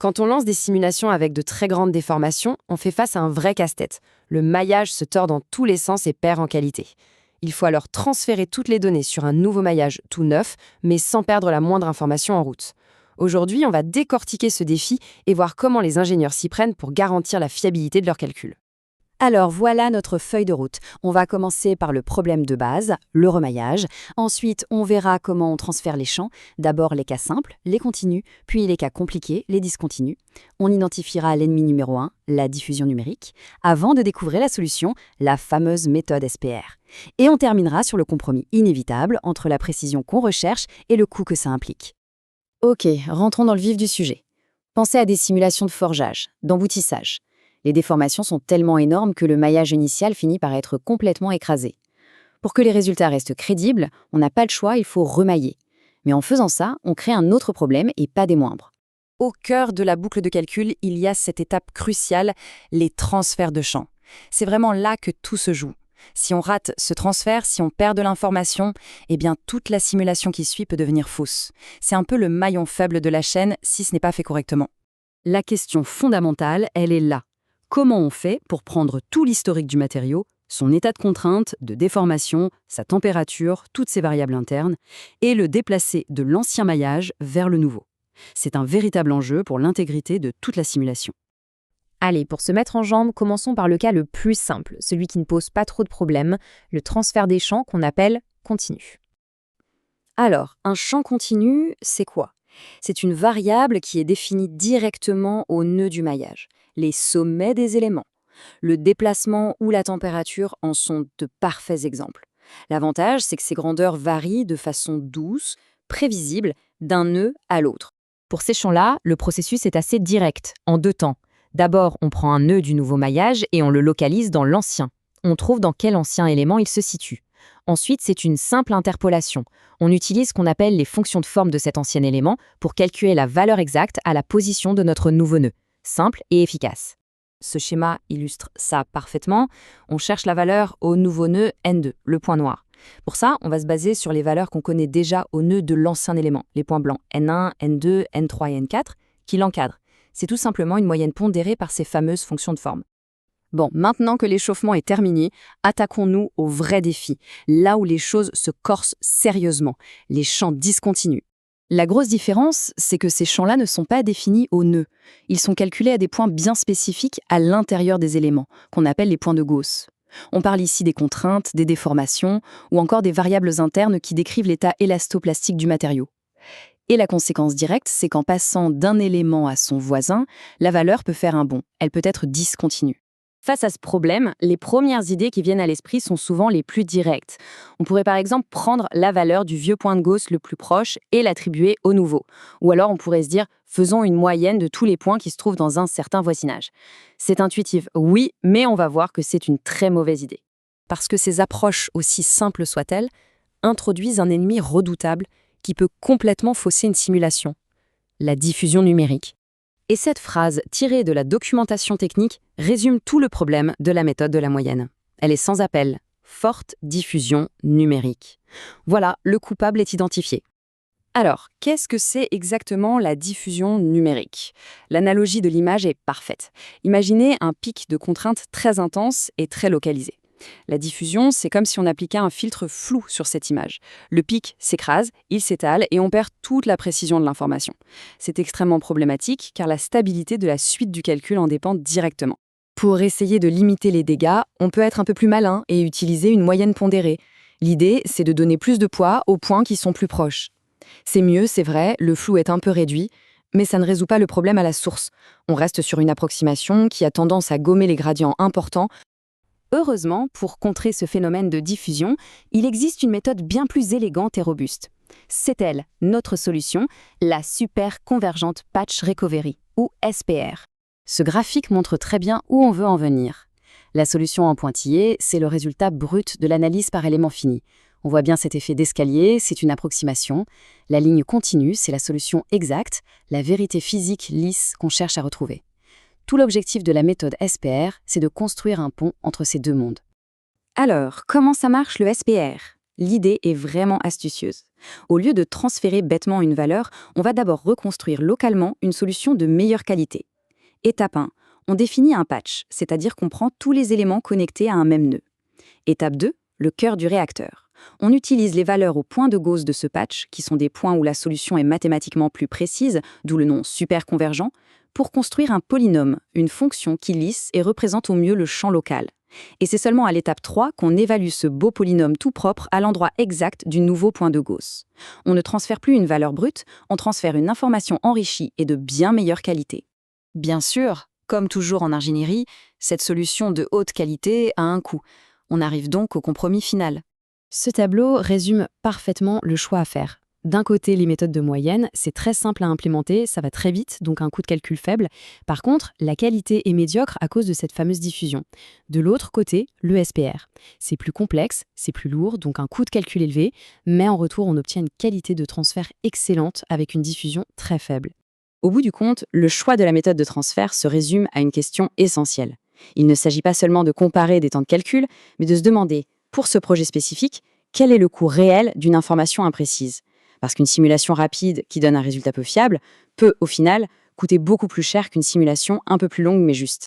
Quand on lance des simulations avec de très grandes déformations, on fait face à un vrai casse-tête. Le maillage se tord dans tous les sens et perd en qualité. Il faut alors transférer toutes les données sur un nouveau maillage tout neuf, mais sans perdre la moindre information en route. Aujourd'hui, on va décortiquer ce défi et voir comment les ingénieurs s'y prennent pour garantir la fiabilité de leurs calculs. Alors voilà notre feuille de route. On va commencer par le problème de base, le remaillage. Ensuite, on verra comment on transfère les champs. D'abord les cas simples, les continus, puis les cas compliqués, les discontinus. On identifiera l'ennemi numéro 1, la diffusion numérique, avant de découvrir la solution, la fameuse méthode SPR. Et on terminera sur le compromis inévitable entre la précision qu'on recherche et le coût que ça implique. Ok, rentrons dans le vif du sujet. Pensez à des simulations de forgeage, d'emboutissage. Les déformations sont tellement énormes que le maillage initial finit par être complètement écrasé. Pour que les résultats restent crédibles, on n'a pas le choix, il faut remailler. Mais en faisant ça, on crée un autre problème et pas des moindres. Au cœur de la boucle de calcul, il y a cette étape cruciale, les transferts de champs. C'est vraiment là que tout se joue. Si on rate ce transfert, si on perd de l'information, eh bien toute la simulation qui suit peut devenir fausse. C'est un peu le maillon faible de la chaîne si ce n'est pas fait correctement. La question fondamentale, elle est là. Comment on fait pour prendre tout l'historique du matériau, son état de contrainte, de déformation, sa température, toutes ses variables internes, et le déplacer de l'ancien maillage vers le nouveau? C'est un véritable enjeu pour l'intégrité de toute la simulation. Allez, pour se mettre en jambes, commençons par le cas le plus simple, celui qui ne pose pas trop de problèmes, le transfert des champs qu'on appelle continu. Alors, un champ continu, c'est quoi? C'est une variable qui est définie directement au nœud du maillage, les sommets des éléments. Le déplacement ou la température en sont de parfaits exemples. L'avantage, c'est que ces grandeurs varient de façon douce, prévisible, d'un nœud à l'autre. Pour ces champs-là, le processus est assez direct, en 2 temps. D'abord, on prend un nœud du nouveau maillage et on le localise dans l'ancien. On trouve dans quel ancien élément il se situe. Ensuite, c'est une simple interpolation. On utilise ce qu'on appelle les fonctions de forme de cet ancien élément pour calculer la valeur exacte à la position de notre nouveau nœud. Simple et efficace. Ce schéma illustre ça parfaitement. On cherche la valeur au nouveau nœud N2, le point noir. Pour ça, on va se baser sur les valeurs qu'on connaît déjà au nœud de l'ancien élément, les points blancs N1, N2, N3 et N4, qui l'encadrent. C'est tout simplement une moyenne pondérée par ces fameuses fonctions de forme. Bon, maintenant que l'échauffement est terminé, attaquons-nous au vrai défi, là où les choses se corsent sérieusement, les champs discontinus. La grosse différence, c'est que ces champs-là ne sont pas définis au nœud. Ils sont calculés à des points bien spécifiques à l'intérieur des éléments, qu'on appelle les points de Gauss. On parle ici des contraintes, des déformations, ou encore des variables internes qui décrivent l'état élastoplastique du matériau. Et la conséquence directe, c'est qu'en passant d'un élément à son voisin, la valeur peut faire un bond, elle peut être discontinue. Face à ce problème, les premières idées qui viennent à l'esprit sont souvent les plus directes. On pourrait par exemple prendre la valeur du vieux point de Gauss le plus proche et l'attribuer au nouveau. Ou alors on pourrait se dire, faisons une moyenne de tous les points qui se trouvent dans un certain voisinage. C'est intuitif, oui, mais on va voir que c'est une très mauvaise idée. Parce que ces approches, aussi simples soient-elles, introduisent un ennemi redoutable qui peut complètement fausser une simulation, la diffusion numérique. Et cette phrase, tirée de la documentation technique, résume tout le problème de la méthode de la moyenne. Elle est sans appel, forte diffusion numérique. Voilà, le coupable est identifié. Alors, qu'est-ce que c'est exactement la diffusion numérique? L'analogie de l'image est parfaite. Imaginez un pic de contrainte très intense et très localisé. La diffusion, c'est comme si on appliquait un filtre flou sur cette image. Le pic s'écrase, il s'étale et on perd toute la précision de l'information. C'est extrêmement problématique car la stabilité de la suite du calcul en dépend directement. Pour essayer de limiter les dégâts, on peut être un peu plus malin et utiliser une moyenne pondérée. L'idée, c'est de donner plus de poids aux points qui sont plus proches. C'est mieux, c'est vrai, le flou est un peu réduit, mais ça ne résout pas le problème à la source. On reste sur une approximation qui a tendance à gommer les gradients importants. Heureusement, pour contrer ce phénomène de diffusion, il existe une méthode bien plus élégante et robuste. C'est elle, notre solution, la Super Convergent Patch Recovery, ou SPR. Ce graphique montre très bien où on veut en venir. La solution en pointillé, c'est le résultat brut de l'analyse par élément fini. On voit bien cet effet d'escalier, c'est une approximation. La ligne continue, c'est la solution exacte, la vérité physique lisse qu'on cherche à retrouver. Tout l'objectif de la méthode SPR, c'est de construire un pont entre ces deux mondes. Alors, comment ça marche le SPR? L'idée est vraiment astucieuse. Au lieu de transférer bêtement une valeur, on va d'abord reconstruire localement une solution de meilleure qualité. Étape 1. On définit un patch, c'est-à-dire qu'on prend tous les éléments connectés à un même nœud. Étape 2. Le cœur du réacteur. On utilise les valeurs au point de Gauss de ce patch, qui sont des points où la solution est mathématiquement plus précise, d'où le nom superconvergent, pour construire un polynôme, une fonction qui lisse et représente au mieux le champ local. Et c'est seulement à l'étape 3 qu'on évalue ce beau polynôme tout propre à l'endroit exact du nouveau point de Gauss. On ne transfère plus une valeur brute, on transfère une information enrichie et de bien meilleure qualité. Bien sûr, comme toujours en ingénierie, cette solution de haute qualité a un coût. On arrive donc au compromis final. Ce tableau résume parfaitement le choix à faire. D'un côté, les méthodes de moyenne, c'est très simple à implémenter, ça va très vite, donc un coût de calcul faible. Par contre, la qualité est médiocre à cause de cette fameuse diffusion. De l'autre côté, le SPR. C'est plus complexe, c'est plus lourd, donc un coût de calcul élevé, mais en retour, on obtient une qualité de transfert excellente avec une diffusion très faible. Au bout du compte, le choix de la méthode de transfert se résume à une question essentielle. Il ne s'agit pas seulement de comparer des temps de calcul, mais de se demander, pour ce projet spécifique, quel est le coût réel d'une information imprécise ? Parce qu'une simulation rapide qui donne un résultat peu fiable peut, au final, coûter beaucoup plus cher qu'une simulation un peu plus longue mais juste.